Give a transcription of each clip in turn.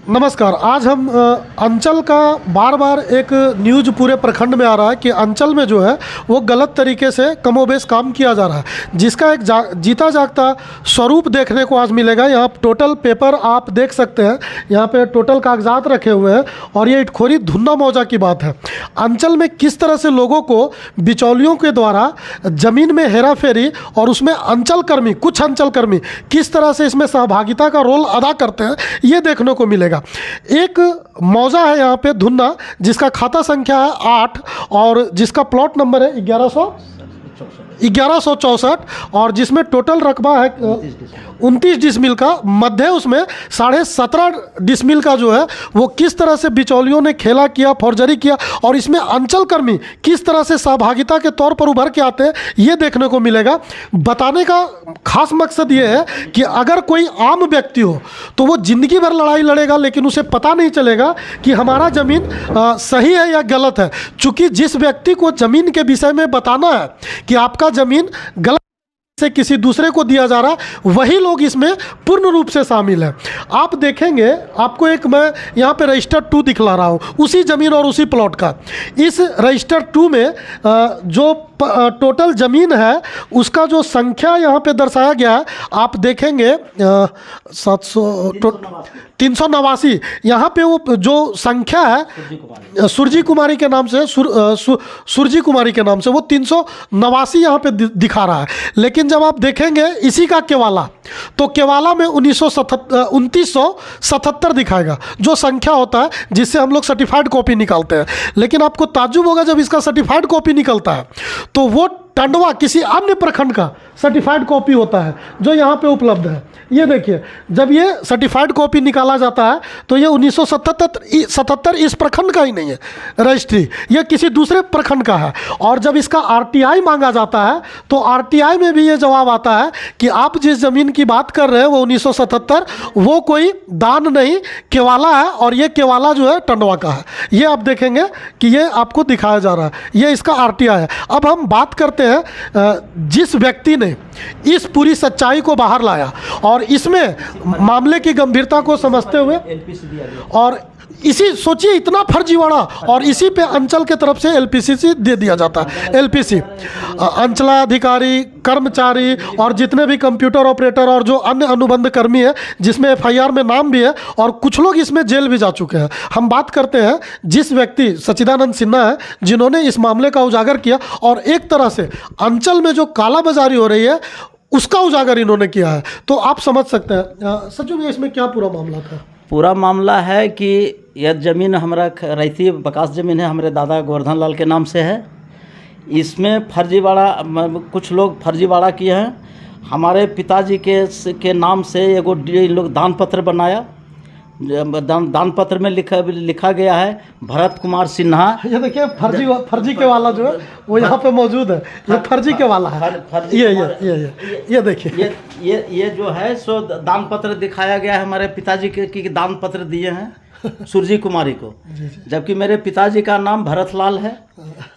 नमस्कार। आज हम अंचल का बार बार एक न्यूज़ पूरे प्रखंड में आ रहा है कि अंचल में जो है वो गलत तरीके से कमोबेश काम किया जा रहा है, जिसका एक जीता जागता स्वरूप देखने को आज मिलेगा। यहाँ टोटल पेपर आप देख सकते हैं, यहाँ पे टोटल कागजात रखे हुए हैं और ये इटखोरी धुन्ना मौजा की बात है। अंचल में किस तरह से लोगों को बिचौलियों के द्वारा ज़मीन में हेरा फेरी और उसमें अंचल कर्मी, कुछ अंचल कर्मी किस तरह से इसमें सहभागिता का रोल अदा करते हैं, ये देखने को मिलेगा। एक मौजा है यहाँ पे धुन्ना, जिसका खाता संख्या है 8 और जिसका प्लॉट नंबर है 1164 और जिसमें टोटल रकबा है 29 डिसमिल का। मध्य उसमें 17.5 डिसमिल का जो है वो किस तरह से बिचौलियों ने खेला किया, फौर्जरी किया और इसमें अंचल कर्मी किस तरह से सहभागिता के तौर पर उभर के आते हैं, ये देखने को मिलेगा। बताने का खास मकसद ये है कि अगर कोई आम व्यक्ति हो तो वो ज़िंदगी भर लड़ाई लड़ेगा, लेकिन उसे पता नहीं चलेगा कि हमारा ज़मीन सही है या गलत है। चूँकि जिस व्यक्ति को ज़मीन के विषय में बताना है कि आपका ज़मीन गलत से किसी दूसरे को दिया जा रहा है, वही लोग इसमें पूर्ण रूप से शामिल हैं। आप देखेंगे, आपको एक मैं यहाँ पे रजिस्टर 2 दिखला रहा हूँ, उसी ज़मीन और उसी प्लॉट का। इस रजिस्टर 2 में जो टोटल ज़मीन है उसका जो संख्या यहाँ पे दर्शाया गया है, आप देखेंगे 389। यहाँ पे वो जो संख्या है सुरजी कुमारी के नाम से, सुरजी कुमारी के नाम से वो 389 यहाँ पे दिखा रहा है। लेकिन जब आप देखेंगे इसी का केवाला, तो केवाला में 2977 दिखाएगा, जो संख्या होता है जिससे हम लोग सर्टिफाइड कॉपी निकालते हैं। लेकिन आपको ताज्जुब होगा जब इसका सर्टिफाइड कॉपी निकलता है तो वो टंडवा किसी अन्य प्रखंड का सर्टिफाइड कॉपी होता है जो यहाँ पे उपलब्ध है। ये देखिए, जब ये सर्टिफाइड कॉपी निकाला जाता है तो ये 1977 इस प्रखंड का ही नहीं है रजिस्ट्री, ये किसी दूसरे प्रखंड का है। और जब इसका आरटीआई मांगा जाता है तो आरटीआई में भी ये जवाब आता है कि आप जिस ज़मीन की बात कर रहे हैं वो 1977, वो कोई दान नहीं, केवाला है और ये केवाला जो है टंडवा का है। ये आप देखेंगे कि ये आपको दिखाया जा रहा है, ये इसका आरटीआई है। अब हम बात करते हैं जिस व्यक्ति ने इस पूरी सच्चाई को बाहर लाया और इसमें मामले की गंभीरता को समझते हुए और इसी सोचिए इतना फर्जीवाड़ा और इसी पे अंचल के तरफ से एलपीसी दे दिया जाता है। एलपीसी अंचलाधिकारी, कर्मचारी और जितने भी कंप्यूटर ऑपरेटर और जो अन्य अनुबंध कर्मी है, जिसमें एफआईआर में नाम भी है और कुछ लोग इसमें जेल भी जा चुके हैं। हम बात करते हैं जिस व्यक्ति सच्चिदानंद सिन्हा है, जिन्होंने इस मामले का उजागर किया और एक तरह से अंचल में जो कालाबाजारी हो रही है उसका उजागर इन्होंने किया है। तो आप समझ सकते हैं सचू में इसमें क्या पूरा मामला था। पूरा मामला है कि यह ज़मीन हमारा रईती बकास ज़मीन है, हमारे दादा गोवर्धन लाल के नाम से है। इसमें फर्जीवाड़ा, कुछ लोग फर्जीवाड़ा किए हैं। हमारे पिताजी के नाम से एगो लोग दान पत्र बनाया, दान पत्र में लिखा गया है भरत कुमार सिन्हा। ये देखिए फर्जी के वाला जो है वो यहाँ पे मौजूद है, ये फर्जी के वाला है। ये देखिए, ये जो है सो दान पत्र दिखाया गया है, हमारे पिताजी के दान पत्र दिए हैं सुरजी कुमारी को, जबकि मेरे पिताजी का नाम भरत लाल है,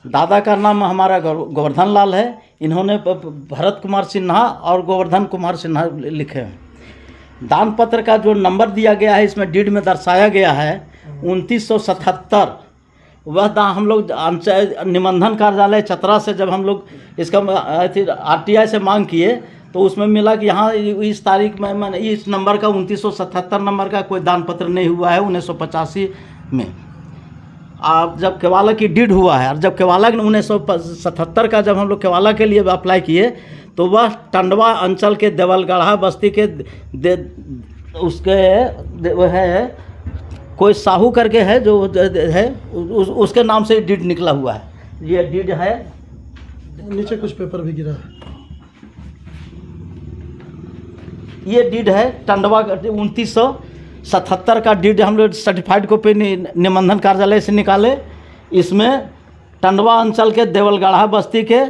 दादा का नाम हमारा गोवर्धन लाल है। इन्होंने भरत कुमार सिन्हा और गोवर्धन कुमार सिन्हा लिखे हैं। दान पत्र का जो नंबर दिया गया है इसमें डीड में दर्शाया गया है 2977। वह हम लोग निबंधन कार्यालय चतरा से जब हम लोग इसका आरटीआई से मांग किए तो उसमें मिला कि यहाँ इस तारीख में इस नंबर का 2977 नंबर का कोई दान पत्र नहीं हुआ है 1985 में। अब जब केवाला की डीड हुआ है और जब केवाला 1977 का जब हम लोग केवाला के लिए अप्लाई किए तो वह टंडवा अंचल के देवलगढ़ा बस्ती के वो है कोई साहू करके है जो है उसके नाम से डीड निकला हुआ है। ये डीड है, नीचे कुछ पेपर भी गिरा है। ये डीड है टंडवा 2977 का डीड हम लोग सर्टिफाइड कॉपी निबंधन कार्यालय से निकाले। इसमें टंडवा अंचल के देवलगढ़ा बस्ती के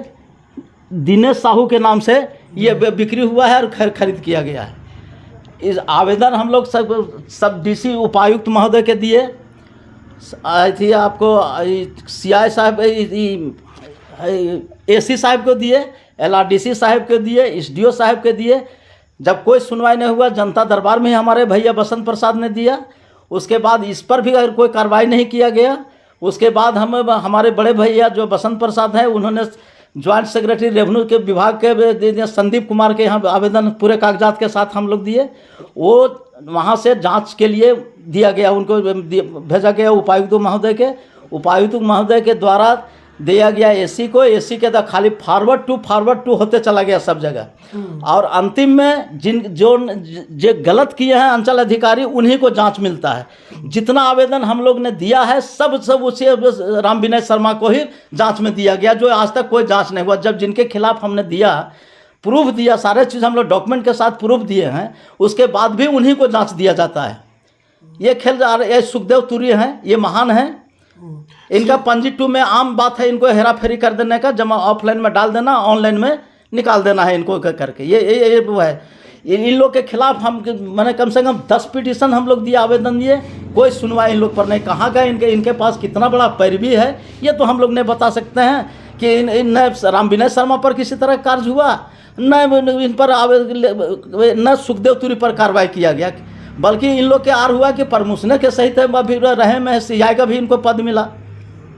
दिनेश साहू के नाम से ये बिक्री हुआ है और खरीद किया गया है। इस आवेदन हम लोग सब डीसी उपायुक्त महोदय के दिए थी, आपको सीआई साहब, एसी साहब को दिए, एलआरडीसी साहब को दिए, एसडीओ साहब के दिए। जब कोई सुनवाई नहीं हुआ, जनता दरबार में ही हमारे भैया बसंत प्रसाद ने दिया। उसके बाद इस पर भी अगर कोई कार्रवाई नहीं किया गया, उसके बाद हमारे बड़े भैया जो बसंत प्रसाद हैं, उन्होंने ज्वाइंट सेक्रेटरी रेवेन्यू के विभाग के संदीप कुमार के यहाँ आवेदन पूरे कागजात के साथ हम लोग दिए। वो वहाँ से जांच के लिए दिया गया, उनको भेजा गया उपायुक्त महोदय के द्वारा दिया गया एसी को। एसी के तो खाली फॉरवर्ड टू होते चला गया सब जगह। और अंतिम में जो गलत किए हैं अंचल अधिकारी, उन्हीं को जांच मिलता है। जितना आवेदन हम लोग ने दिया है सब उसी राम विनय शर्मा को ही जांच में दिया गया, जो आज तक कोई जांच नहीं हुआ। जब जिनके खिलाफ हमने दिया, प्रूफ दिया, सारे चीज़ हम लोग डॉक्यूमेंट के साथ प्रूफ दिए हैं, उसके बाद भी उन्हीं को जांच दिया जाता है। ये ये सुखदेव तुरी हैं, ये महान हैं। इनका पंजी 2 में आम बात है, इनको हेरा फेरी कर देने का, जमा ऑफलाइन में डाल देना, ऑनलाइन में निकाल देना है इनको करके। ये वो है। इन लोग के खिलाफ मैंने कम से कम 10 पिटीशन हम लोग दिए, आवेदन दिए, कोई सुनवाई इन लोग पर नहीं। कहाँ का इनके पास कितना बड़ा पैरवी है, ये तो हम लोग नहीं बता सकते हैं कि न राम विनय शर्मा पर किसी तरह कार्य हुआ, न इन पर न सुखदेव तुरी पर कार्रवाई किया गया, बल्कि इन लोग के आर हुआ कि प्रमोशन के सहित अभी रहे में सीआई का भी इनको पद मिला,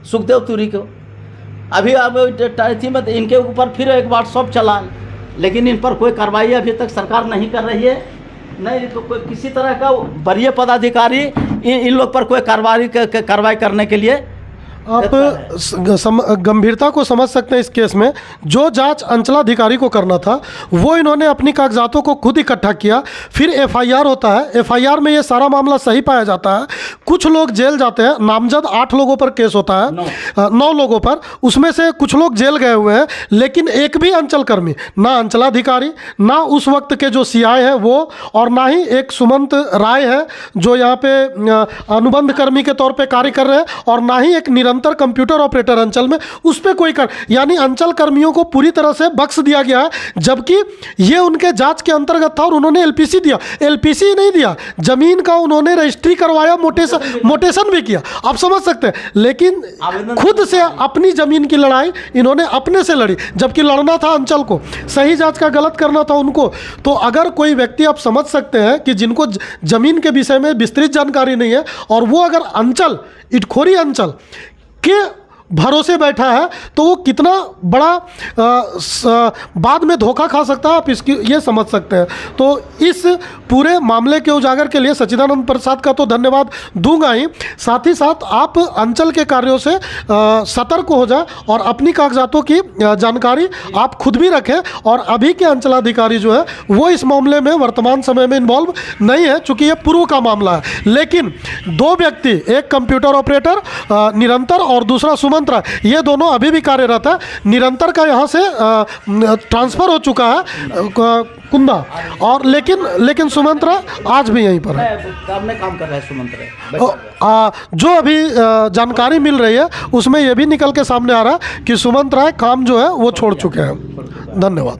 सुखदेव तुरी को। अभी अब थी में इनके ऊपर फिर एक व्हाट्सअप चला, लेकिन इन पर कोई कार्रवाई अभी तक सरकार नहीं कर रही है। नहीं तो कोई किसी तरह का वरीय पदाधिकारी इन लोग पर कोई कार्रवाई करने के लिए। आप गंभीरता को समझ सकते हैं इस केस में। जो जांच अंचलाधिकारी को करना था वो इन्होंने अपनी कागजातों को खुद इकट्ठा किया, फिर एफआईआर होता है। एफआईआर में ये सारा मामला सही पाया जाता है, कुछ लोग जेल जाते हैं। नामजद 8 लोगों पर केस होता है, 9 लोगों पर, उसमें से कुछ लोग जेल गए हुए हैं, लेकिन एक भी अंचलकर्मी, ना अंचलाधिकारी, ना उस वक्त के जो सीआई है वो, और ना ही एक सुमंत राय है जो यहाँ पे अनुबंध कर्मी के तौर पे कार्य कर रहे हैं, और ना ही एक निरंतर कंप्यूटर ऑपरेटर अंचल में, उस पे कोई यानी अंचल कर्मियों को पूरी तरह से बख्श दिया गया है, जबकि ये उनके जांच के अंतर्गत था। और उन्होंने एलपीसी दिया, एलपीसी ही नहीं दिया, जमीन का उन्होंने रजिस्ट्री करवाया, मोटेशन भी किया, आप समझ सकते हैं। लेकिन खुद से अपनी जमीन की लड़ाई इन्होंने अपने से लड़ी, जबकि लड़ना था अंचल को, सही जांच का गलत करना था उनको। तो अगर कोई व्यक्ति, आप समझ सकते हैं कि जिनको जमीन के विषय में विस्तृत जानकारी नहीं है, और वो अगर अंचल, इटखोरी अंचल के भरोसे बैठा है, तो वो कितना बड़ा बाद में धोखा खा सकता है, आप इसकी ये समझ सकते हैं। तो इस पूरे मामले के उजागर के लिए सच्चिदानंद प्रसाद का तो धन्यवाद दूंगा ही, साथ ही साथ आप अंचल के कार्यों से सतर्क हो जाए और अपनी कागजातों की जानकारी आप खुद भी रखें। और अभी के अंचलाधिकारी जो है वो इस मामले में वर्तमान समय में इन्वॉल्व नहीं है, चूँकि ये पूर्व का मामला है। लेकिन 2 व्यक्ति, एक कंप्यूटर ऑपरेटर निरंतर और दूसरा सुमंत राय, ये दोनों अभी भी कार्यरत है। निरंतर का यहाँ से ट्रांसफर हो चुका है कुंदा, और लेकिन सुमंत राय आज भी यहीं पर है, काम कर रहा है सुमंत राय। जो अभी जानकारी मिल रही है उसमें ये भी निकल के सामने आ रहा है कि सुमंत राय काम जो है वो छोड़ चुके हैं। धन्यवाद।